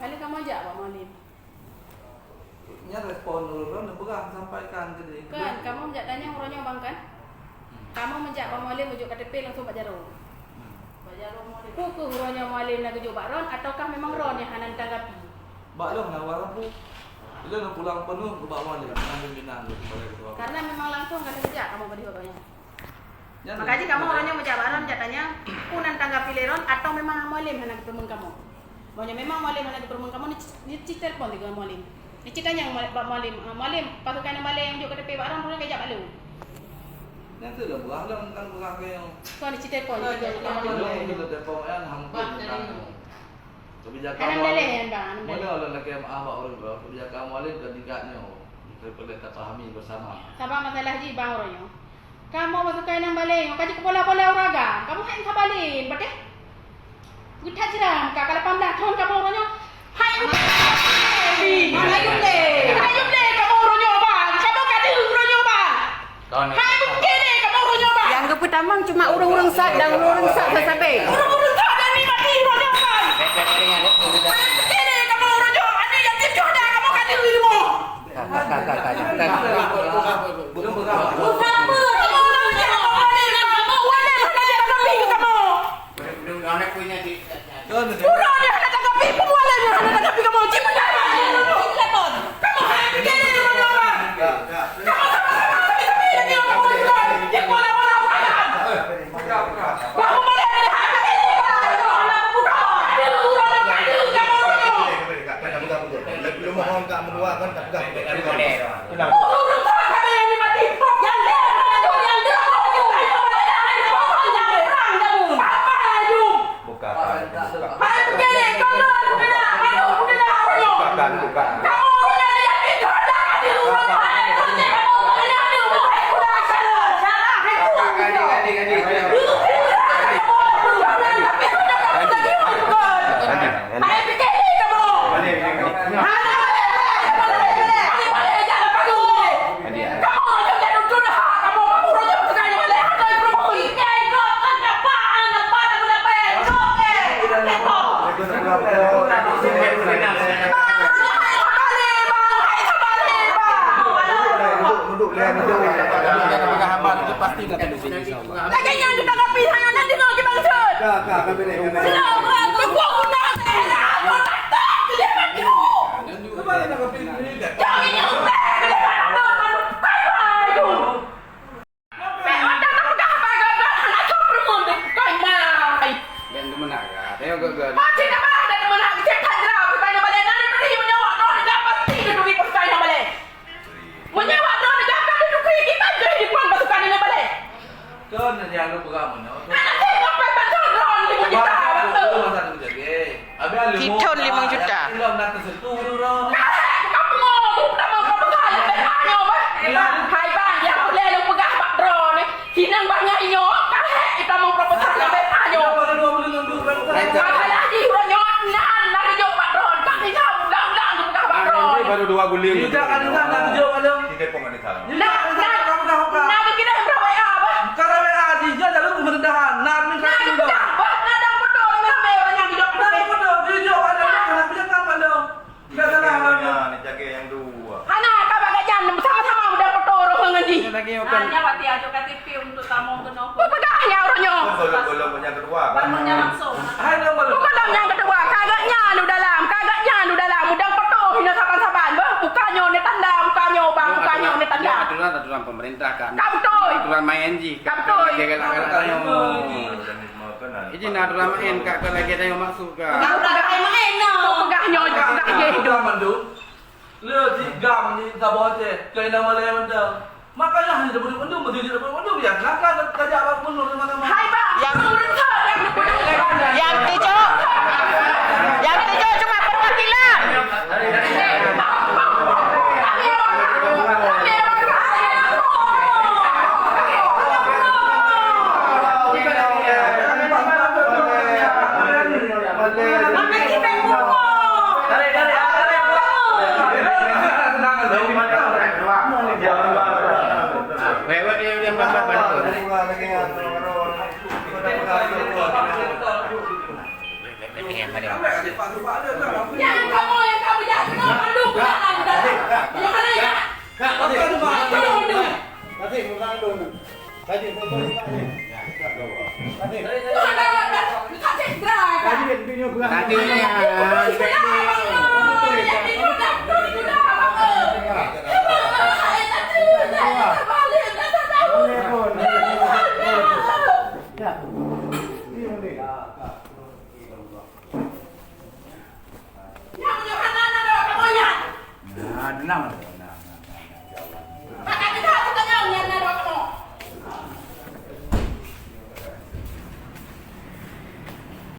Kali kamu ajak Pak Malim. Nya respon dulu nak berang sampaikan ke dia. Kan, kamu menjak tanya orangnya bang kan? Kamu menjak Pak Malim ujuk KTP langsung Pak Jarum. Pak Jarum Malim. Ku orangnya Malim nak ujuk Pak Ron ataukah memang Ron yang hanan tanggapi? Pak Long nak warang pun. Bila nak pulang penuh ke Pak Malim dengan pimpinan tu kepada ketua. Karena memang langsung kan sejak kamu pada orangnya. Ya, Makanya kamu orangnya menjak Pak Ron tanya, ku nan tanggapi Leron atau memang Malim hanan permen kamu? Bahwa memang Malim hanan permen kamu ni telefon dengan Malim. Ni tanya Pak Malim, Malim pasukan Malim yang ujuk KTP Pak Ron boleh kejap malu. Yang tu dah berang dah kan berang ke yang. Kau ni telefon Kita juga. telefon kan hampir. Kebijakan Anam dalih kan bang, anam dalih. mana orang lelaki maaf orang tu. Kebijakan Malim ketiganya daripada kita fahami bersama. Sabar masalah ji bang orangnya. Kamu pasukan yang balik, kaji kepala-pala orang. Kamu hang balik, betul? Kita jeram, kakak 18 tahun kamu orangnya. Hai Hayum le kamu orangnya bang. Kamu kata orangnya bang. Hai begini kamu orangnya bang. Yang pertama cuma urung-urung sat dan urung sak sampai. Urung-urung sat dan ni mati orangnya bang. Hai begini kamu orangnya. Ani yang kecoh dah kamu kata dirimu. Belum berang. Siapa kamu orangnya? Kamu wadah nak tanggapi kamu. Anak punya di. Urang dia nak tanggapi pemualan dia nak tanggapi kamu. Cip dah. Telepon. Kamu hai begini orangnya bang. Kamu lagi kamu orangnya. Cip bola. Kamu boleh hai begini Belum mohon tak mengeluarkan tak pegang. Pasti nak kena sini insya-Allah. Laganya kita tanggapi hanya nanti nak kita maksud. Kak, kami ni. Kembali nak pilih ni. Kan yang lu berapa mana? Kita 5 juta. Belum nak tersentuh dulu. Hai bang, yang boleh lu pegang Pak Drone ni. Hinang banyak inyo. Kahek kita mau proposal sampai panyo. Kalau lagi uranyo nan nak jok Pak Drone. Tak bisa undang-undang tu pegang Pak Drone. Baru 2 guling. Tidak kan nak jok kalau. Kita pun ada salah. Nak kita berapa WA apa? Karena WA dia lalu kemudahan. Nak min Nak kaki pegang. Nak dah betul ramai orang yang hidup. Nak betul dia jok ada nak bisa kan kalau. Enggak salah kalau. Ni jaga yang dua. Hana kau bagai jangan sama-sama udah betul orang ngaji. Lagi Hanya wati ajo KTP untuk tamu kena. Pegangnya orangnya. Belum punya kedua. Bangunnya langsung. Hai nama lu. Bukan yang kedua, kagaknya lu dalam. Udah betul hina saban-saban. Bukannya ni tanda, bukannya bang, bukannya ni tanda. Aturan pemerintah kan. Kau betul. Aturan main ji. Kau betul. Ini aturan main kak kalau lagi tengok masuk ke. Kau dah main no. Pegangnya dah je hidup. Mandu. Lu gam ni sabot je. Kau nama lain mandang. Makanya hanya dapat mandu, mesti dapat mandu biar nakal kerja apa pun lu mana. Hai bang, yang tujuh cuma perwakilan. Yang kamu yang malu kenapa anda? Yang mana ya? Nanti muka dulu. Tadi foto ini. Tadi. Kasih gerak. Tadi video gua. Tadi ni Yang punya kanan ada kamu ya. denam.